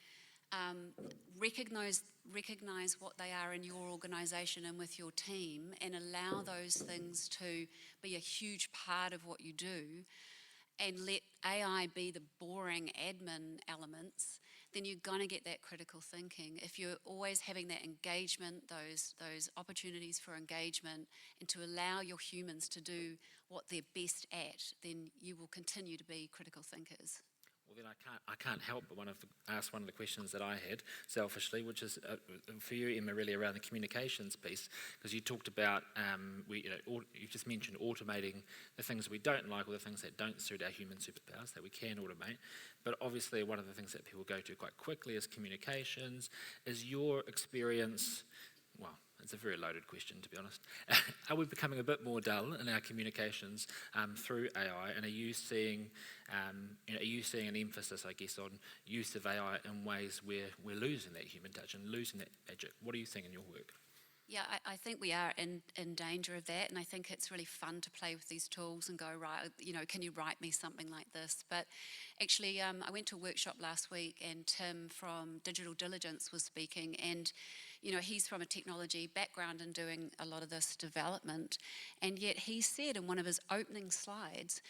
recognise what they are in your organisation and with your team and allow those things to be a huge part of what you do and let AI be the boring admin elements, then you're going to get that critical thinking. If you're always having that engagement, those opportunities for engagement, and to allow your humans to do what they're best at, then you will continue to be critical thinkers. Well, then I can't help but ask one of the questions that I had selfishly, which is for you, Emma, really around the communications piece, because you talked about you just mentioned automating the things we don't like or the things that don't suit our human superpowers that we can automate. But obviously, one of the things that people go to quite quickly is communications. Is your experience? Well, it's a very loaded question, to be honest. Are we becoming a bit more dull in our communications through AI? And are you seeing an emphasis, I guess, on use of AI in ways where we're losing that human touch and losing that magic? What are you seeing in your work? Yeah, I think we are in danger of that, and I think it's really fun to play with these tools and go, right, can you write me something like this? But actually, I went to a workshop last week, and Tim from Digital Diligence was speaking, and he's from a technology background and doing a lot of this development, and yet he said in one of his opening slides,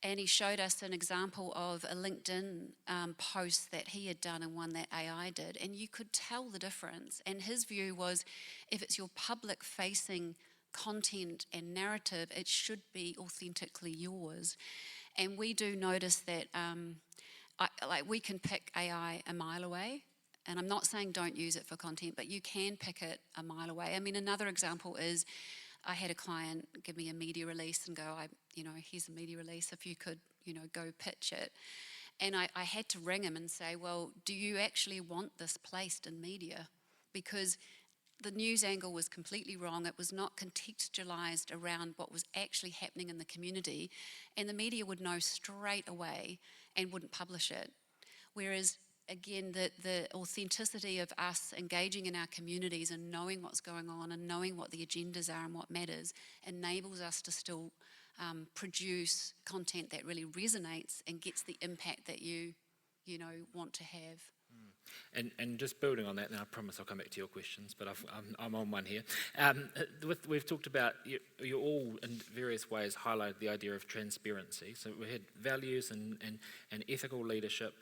and he showed us an example of a LinkedIn post that he had done and one that AI did, and you could tell the difference. And his view was, if it's your public-facing content and narrative, it should be authentically yours. And we do notice that we can pick AI a mile away. And I'm not saying don't use it for content, but you can pick it a mile away. I mean, another example is I had a client give me a media release and go, here's a media release, if you could, go pitch it. And I had to ring him and say, well, do you actually want this placed in media? Because the news angle was completely wrong. It was not contextualised around what was actually happening in the community, and the media would know straight away and wouldn't publish it. Whereas, again, the authenticity of us engaging in our communities and knowing what's going on and knowing what the agendas are and what matters enables us to still produce content that really resonates and gets the impact that you want to have. And just building on that, and I promise I'll come back to your questions, but I'm on one here. We've talked about, you all in various ways highlighted the idea of transparency. So we had values and ethical leadership.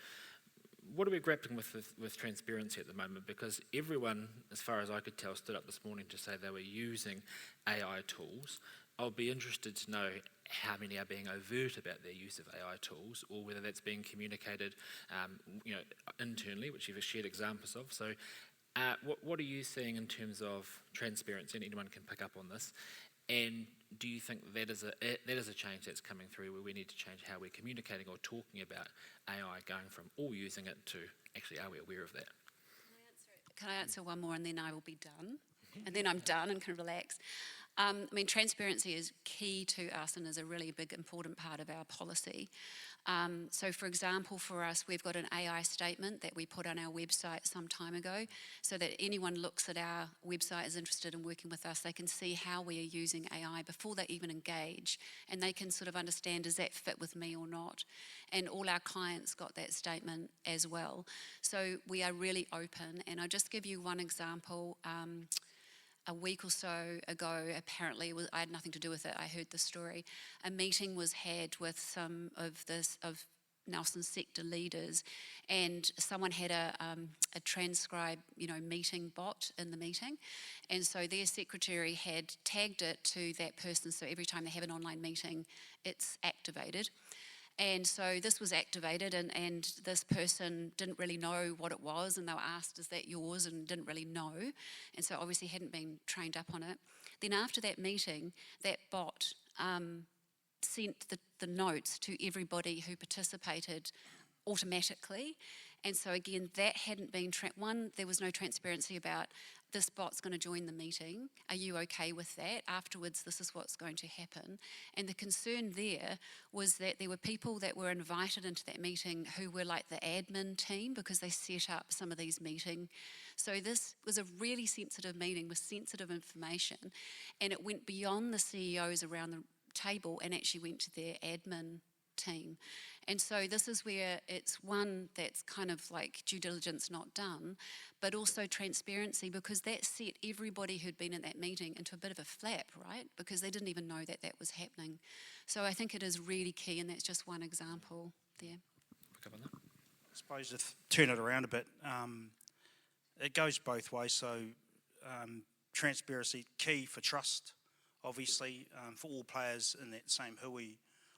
What are we grappling with transparency at the moment? Because everyone, as far as I could tell, stood up this morning to say they were using AI tools. I'll be interested to know how many are being overt about their use of AI tools, or whether that's being communicated, internally, which you've shared examples of. So, what are you seeing in terms of transparency? And anyone can pick up on this. And do you think that is a change that's coming through, where we need to change how we're communicating or talking about AI, going from all using it to actually, are we aware of that? Can I answer one more and then I will be done? And then I'm done and can relax. Transparency is key to us and is a really big, important part of our policy. So, for example, for us, we've got an AI statement that we put on our website some time ago, so that anyone looks at our website, is interested in working with us, they can see how we are using AI before they even engage, and they can sort of understand, does that fit with me or not? And all our clients got that statement as well. So we are really open, and I'll just give you one example. A week or so ago, apparently, I had nothing to do with it, I heard the story, a meeting was had with some of Nelson's sector leaders, and someone had a transcribe, meeting bot in the meeting, and so their secretary had tagged it to that person, so every time they have an online meeting, it's activated. And so this was activated, and this person didn't really know what it was, and they were asked, is that yours, and didn't really know, and so obviously hadn't been trained up on it. Then after that meeting, that bot sent the notes to everybody who participated automatically. And so again, that hadn't been, there was no transparency about, this bot's going to join the meeting, are you okay with that? Afterwards, this is what's going to happen. And the concern there was that there were people that were invited into that meeting who were like the admin team, because they set up some of these meetings. So this was a really sensitive meeting with sensitive information, and it went beyond the CEOs around the table and actually went to their admin team. And so this is where it's one that's kind of like due diligence not done, but also transparency, because that set everybody who'd been in that meeting into a bit of a flap, right? Because they didn't even know that that was happening. So I think it is really key, and that's just one example there. Pick up on that. suppose to turn it around a bit, it goes both ways. So transparency, key for trust, obviously, for all players in that same hui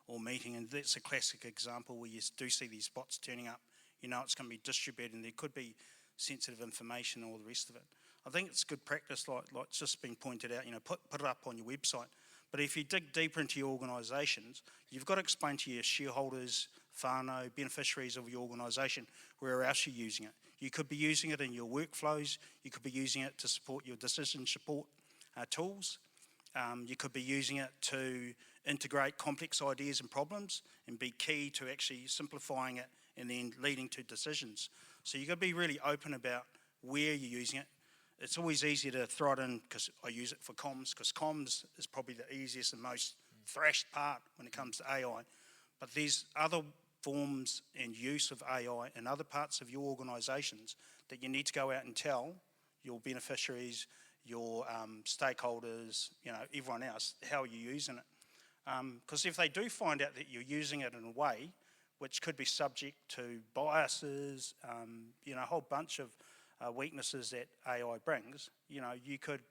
or meeting. And that's a classic example where you do see these bots turning up. You know it's going to be distributed and there could be sensitive information and all the rest of it. I think it's good practice, like it's just been pointed out, you know, put it up on your website. But if you dig deeper into your organisations, you've got to explain to your shareholders, whānau, beneficiaries of your organisation, where else you're using it. You could be using it in your workflows, you could be using it to support your decision support tools, you could be using it to integrate complex ideas and problems and be key to actually simplifying it and then leading to decisions. So you've got to be really open about where you're using it. It's always easier to throw it in because I use it for comms, because comms is probably the easiest and most thrashed part when it comes to AI. But there's other forms and use of AI in other parts of your organisations that you need to go out and tell your beneficiaries, your stakeholders, you know, everyone else, how you're using it. Because if they do find out that you're using it in a way which could be subject to biases, you know, a whole bunch of weaknesses that AI brings, you know, you could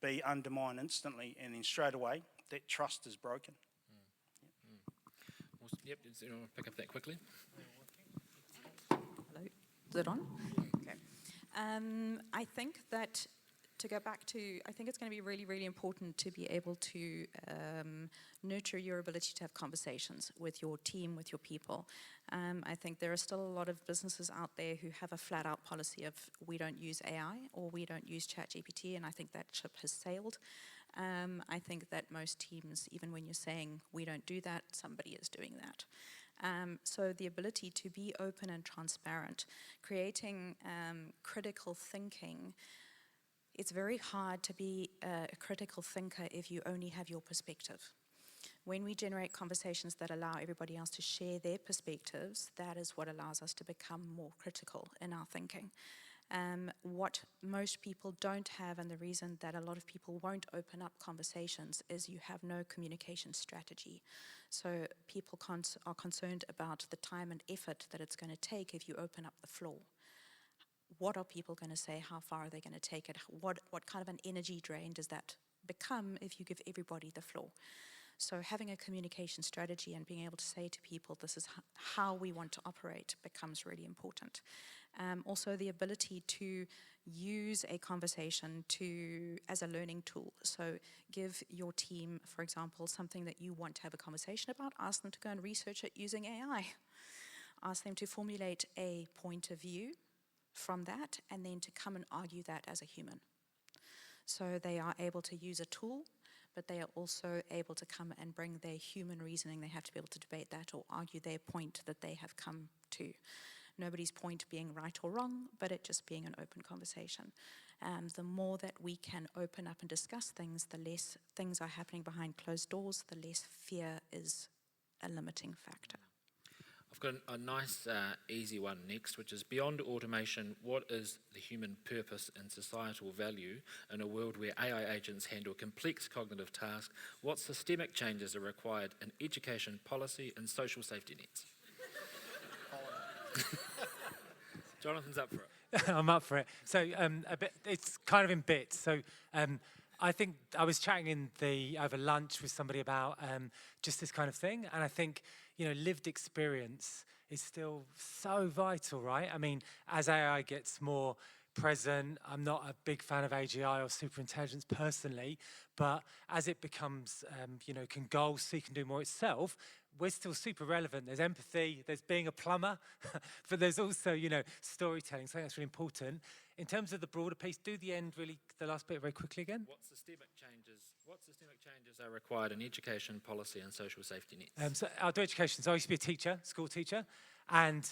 be undermined instantly, and then straight away that trust is broken. Awesome. Yep, does anyone pick up that quickly? Hello, is it on? Okay. I think that to go back to, I think it's going to be really, really important to be able to nurture your ability to have conversations with your team, with your people. I think there are still a lot of businesses out there who have a flat-out policy of we don't use AI or we don't use ChatGPT, and I think that ship has sailed. I think that most teams, even when you're saying we don't do that, somebody is doing that. So the ability to be open and transparent, creating critical thinking. It's very hard to be a critical thinker if you only have your perspective. When we generate conversations that allow everybody else to share their perspectives, that is what allows us to become more critical in our thinking. What most people don't have, and the reason that a lot of people won't open up conversations, is you have no communication strategy. So people are concerned about the time and effort that it's going to take if you open up the floor. What are people going to say? How far are they going to take it? What kind of an energy drain does that become if you give everybody the floor? So having a communication strategy and being able to say to people, this is how we want to operate, becomes really important. Also the ability to use a conversation as a learning tool. So give your team, for example, something that you want to have a conversation about, ask them to go and research it using AI. Ask them to formulate a point of view from that, and then to come and argue that as a human. So they are able to use a tool, but they are also able to come and bring their human reasoning. They have to be able to debate that or argue their point that they have come to. Nobody's point being right or wrong, but it just being an open conversation. The more that we can open up and discuss things, the less things are happening behind closed doors, the less fear is a limiting factor. I've got a nice, easy one next, which is beyond automation, what is the human purpose and societal value in a world where AI agents handle complex cognitive tasks? What systemic changes are required in education, policy, and social safety nets? Jonathan's up for it. I'm up for it. So it's kind of in bits. So I think I was chatting over lunch with somebody about just this kind of thing, and I think, you know, lived experience is still so vital, right? I mean, as AI gets more present, I'm not a big fan of AGI or superintelligence personally, but as it becomes, you know, can goal seek and do more itself, we're still super relevant. There's empathy, there's being a plumber, but there's also, you know, storytelling. So I think that's really important. In terms of the broader piece, do the last bit very quickly again. What systemic changes are required in education, policy, and social safety nets? So I'll do education. So I used to be a teacher, school teacher, and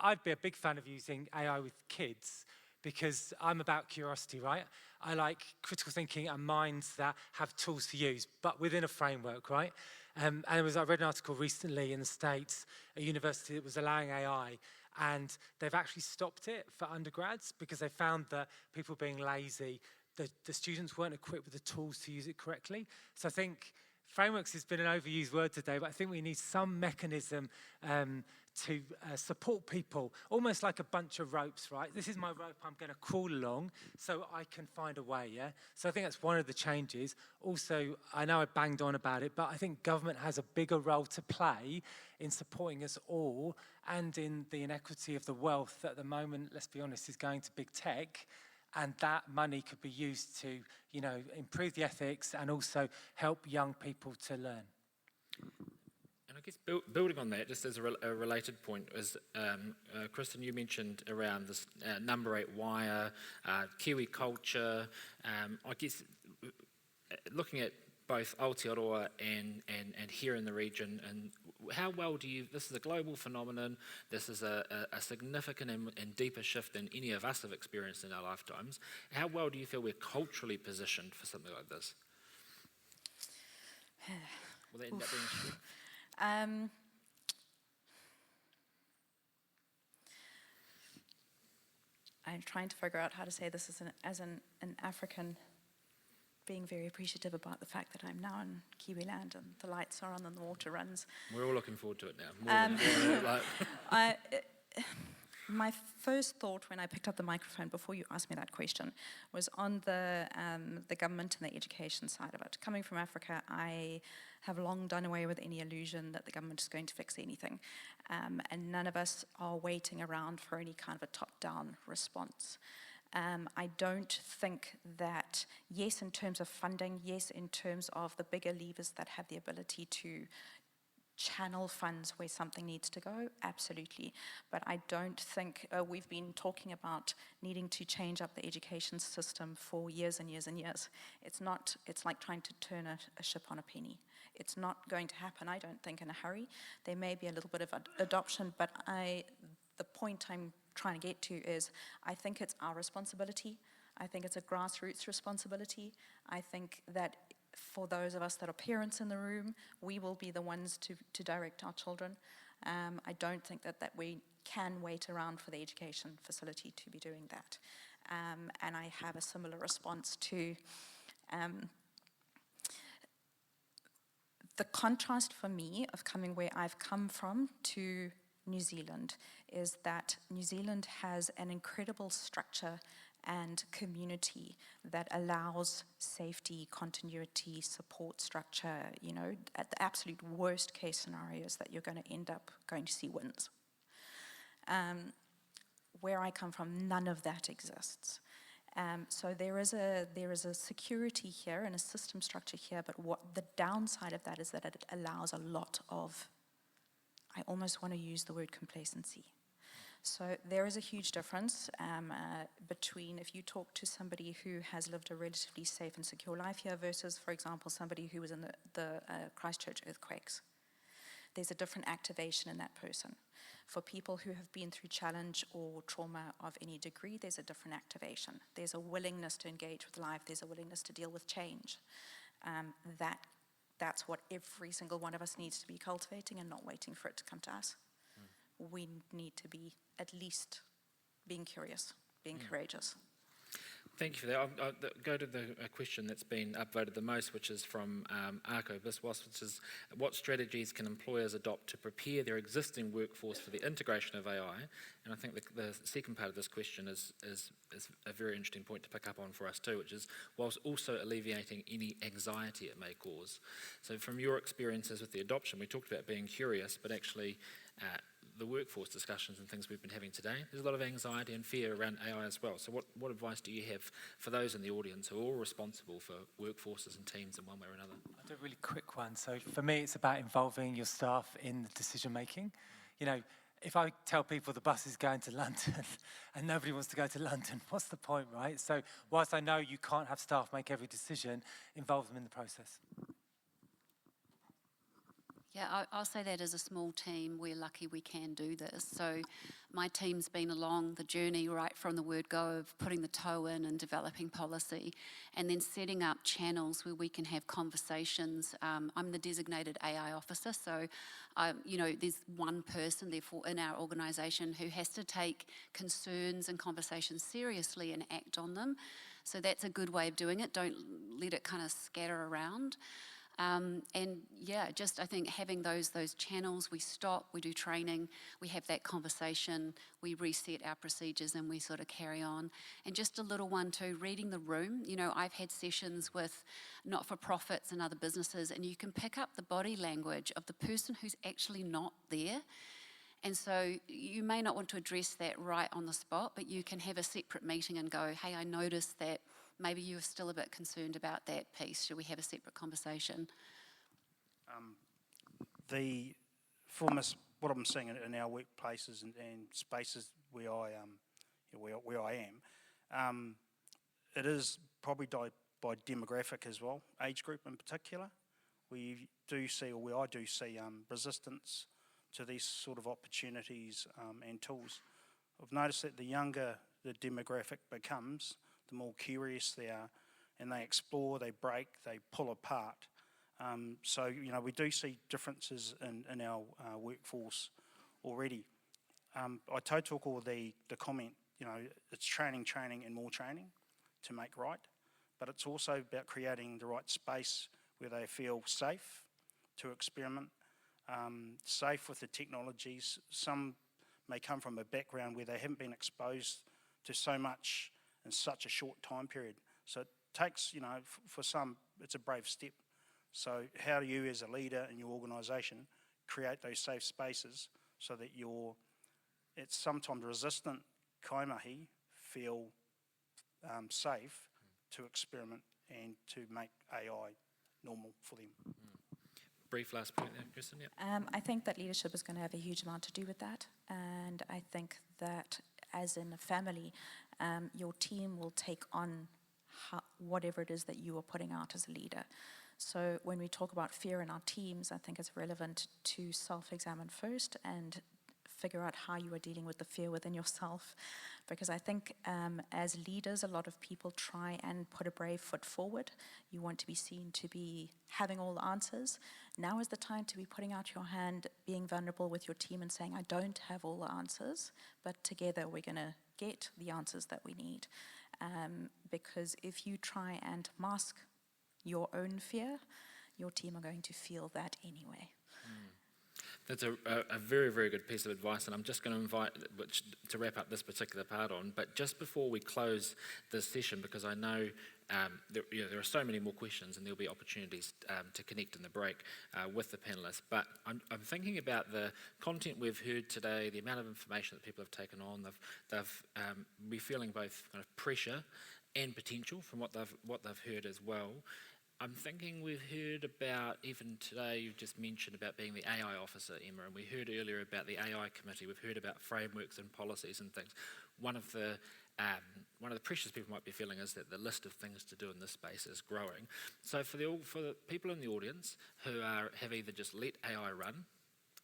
I'd be a big fan of using AI with kids because I'm about curiosity, right? I like critical thinking and minds that have tools to use, but within a framework, right? And I read an article recently in the States, a university that was allowing AI, and they've actually stopped it for undergrads because they found that people being lazy, the students weren't equipped with the tools to use it correctly. So I think frameworks has been an overused word today, but I think we need some mechanism to support people, almost like a bunch of ropes, right? This is my rope I'm going to crawl along so I can find a way, yeah? So I think that's one of the changes. Also, I know I banged on about it, but I think government has a bigger role to play in supporting us all and in the inequity of the wealth that at the moment, let's be honest, is going to big tech. And that money could be used to, improve the ethics and also help young people to learn. And I guess building on that, just as a related point, is Christen, you mentioned around this number 8 wire, Kiwi culture. I guess looking at both Aotearoa and here in the region, and how well do you, this is a global phenomenon, this is a significant and deeper shift than any of us have experienced in our lifetimes. How well do you feel we're culturally positioned for something like this? Will that end up being a shift? I'm trying to figure out how to say this as an African, being very appreciative about the fact that I'm now in Kiwi land and the lights are on and the water runs. We're all looking forward to it now. My first thought when I picked up the microphone before you asked me that question was on the government and the education side of it. Coming from Africa, I have long done away with any illusion that the government is going to fix anything. And none of us are waiting around for any kind of a top-down response. I don't think that, yes, in terms of funding, yes, in terms of the bigger levers that have the ability to channel funds where something needs to go, absolutely. But I don't think, we've been talking about needing to change up the education system for years and years and years. It's like trying to turn a ship on a penny. It's not going to happen, I don't think, in a hurry. There may be a little bit of adoption, but the point I'm trying to get to is, I think it's our responsibility. I think it's a grassroots responsibility. I think that for those of us that are parents in the room, we will be the ones to direct our children. I don't think that we can wait around for the education facility to be doing that. And I have a similar response to the contrast for me of coming where I've come from to New Zealand is that New Zealand has an incredible structure and community that allows safety, continuity, support structure, at the absolute worst case scenarios that you're going to end up going to see wins. Where I come from, none of that exists. So there is a security here and a system structure here, but what the downside of that is that it allows a lot of, I almost want to use the word complacency. So there is a huge difference between if you talk to somebody who has lived a relatively safe and secure life here versus, for example, somebody who was in the Christchurch earthquakes. There's a different activation in that person. For people who have been through challenge or trauma of any degree, there's a different activation. There's a willingness to engage with life. There's a willingness to deal with change. That's what every single one of us needs to be cultivating and not waiting for it to come to us. We need to be at least being curious, being courageous. Thank you for that. I'll go to the question that's been upvoted the most, which is from Ako Biswas, which is, what strategies can employers adopt to prepare their existing workforce for the integration of AI? And I think the second part of this question is a very interesting point to pick up on for us too, which is whilst also alleviating any anxiety it may cause. So from your experiences with the adoption, we talked about being curious, but actually the workforce discussions and things we've been having today, there's a lot of anxiety and fear around AI as well. So what advice do you have for those in the audience who are all responsible for workforces and teams in one way or another? I'll do a really quick one. So for me, it's about involving your staff in the decision making. If I tell people the bus is going to London and nobody wants to go to London, what's the point, right? So whilst I know you can't have staff make every decision, involve them in the process. Yeah, I'll say that as a small team, we're lucky we can do this. So my team's been along the journey right from the word go of putting the toe in and developing policy and then setting up channels where we can have conversations. I'm the designated AI officer, so there's one person, therefore, in our organisation who has to take concerns and conversations seriously and act on them. So that's a good way of doing it. Don't let it kind of scatter around. And yeah, just I think having those channels, we stop, we do training, we have that conversation, we reset our procedures and we sort of carry on. And just a little one too, reading the room. You know, I've had sessions with not-for-profits and other businesses, and you can pick up the body language of the person who's actually not there. And so you may not want to address that right on the spot, but you can have a separate meeting and go, hey, I noticed that maybe you're still a bit concerned about that piece. Should we have a separate conversation? What I'm seeing in our workplaces and spaces where I am, it is probably by demographic as well, age group in particular. We do see, or where I do see, resistance to these sort of opportunities and tools. I've noticed that the younger the demographic becomes, the more curious they are, and they explore, they break, they pull apart. So, you know, we do see differences in our workforce already. I tautoko the comment, you know, it's training, and more training to make right, but it's also about creating the right space where they feel safe to experiment, safe with the technologies. Some may come from a background where they haven't been exposed to so much in such a short time period. So it takes, you know, for some, it's a brave step. So how do you as a leader in your organisation create those safe spaces so that it's sometimes resistant kaimahi feel safe to experiment and to make AI normal for them? Brief last point there, Christen. Yeah. I think that leadership is going to have a huge amount to do with that. And I think that as in a family, your team will take on whatever it is that you are putting out as a leader. So when we talk about fear in our teams, I think it's relevant to self-examine first and figure out how you are dealing with the fear within yourself. Because I think as leaders, a lot of people try and put a brave foot forward. You want to be seen to be having all the answers. Now is the time to be putting out your hand, being vulnerable with your team and saying, I don't have all the answers, but together we're going to get the answers that we need. Because if you try and mask your own fear, your team are going to feel that anyway. That's a very, very good piece of advice, and I'm just going to invite to wrap up this particular part on, but just before we close this session, because I know there are so many more questions and there'll be opportunities to connect in the break with the panellists, but I'm thinking about the content we've heard today, the amount of information that people have taken on. They've be feeling both kind of pressure and potential from what they've heard as well. I'm thinking we've heard about, even today you just mentioned about being the AI officer, Emma, and we heard earlier about the AI committee. We've heard about frameworks and policies and things. One of the pressures people might be feeling is that the list of things to do in this space is growing. So for the people in the audience who have either just let AI run,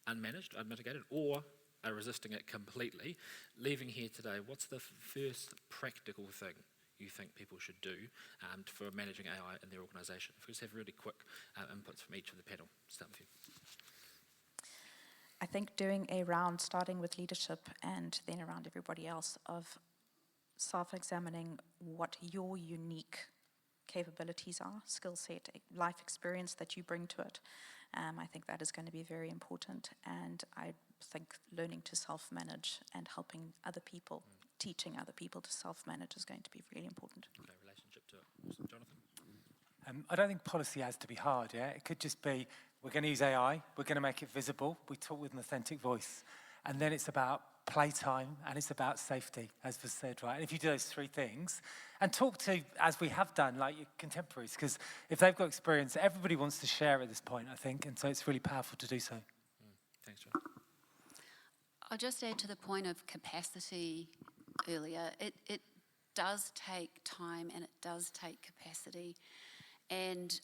unmanaged, unmitigated, or are resisting it completely, leaving here today, what's the first practical thing you think people should do for managing AI in their organisation? If we just have really quick inputs from each of the panel. Start with you. I think doing a round, starting with leadership and then around everybody else, of self-examining what your unique capabilities are, skill set, life experience that you bring to it. I think that is going to be very important, and I think learning to self-manage and helping other people, teaching other people to self-manage is going to be really important. Okay, relationship to it. Awesome. Jonathan? I don't think policy has to be hard, yeah? It could just be, we're going to use AI, we're going to make it visible, we talk with an authentic voice, and then it's about playtime and it's about safety, as was said, right? And if you do those three things, and talk to, as we have done, like your contemporaries, because if they've got experience, everybody wants to share at this point, I think, and so it's really powerful to do so. Thanks, John. I'll just add to the point of capacity earlier. It does take time and it does take capacity. And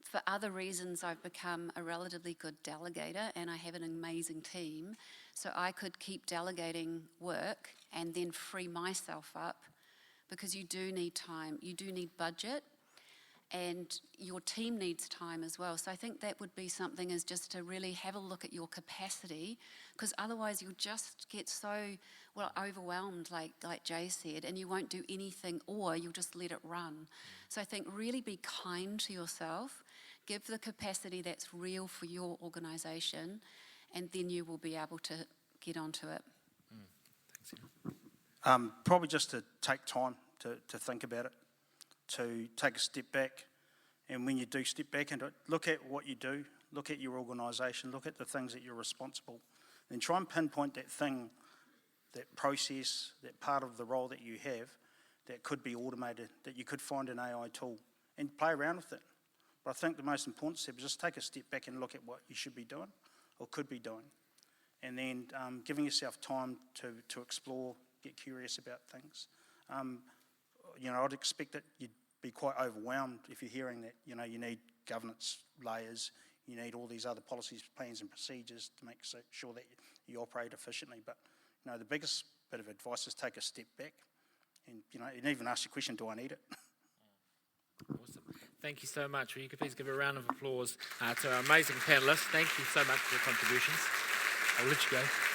for other reasons, I've become a relatively good delegator and I have an amazing team. So I could keep delegating work and then free myself up, because you do need time, you do need budget, and your team needs time as well. So I think that would be something, is just to really have a look at your capacity, because otherwise you'll just get so, overwhelmed, like Jay said, and you won't do anything, or you'll just let it run. So I think really be kind to yourself. Give the capacity that's real for your organisation, and then you will be able to get onto it. Thanks. Probably just to take time to think about it, to take a step back, and when you do step back into it, look at what you do, look at your organisation, look at the things that you're responsible, and try and pinpoint that thing, that process, that part of the role that you have that could be automated, that you could find an AI tool and play around with it. But I think the most important step is just take a step back and look at what you should be doing or could be doing. And then giving yourself time to explore, get curious about things. I'd expect that you'd be quite overwhelmed if you're hearing that, you need governance layers, you need all these other policies, plans and procedures to make sure that you operate efficiently. But, the biggest bit of advice is take a step back and even ask the question, do I need it? Awesome. Thank you so much. Well, you could please give a round of applause to our amazing panellists. Thank you so much for your contributions. I'll let you go.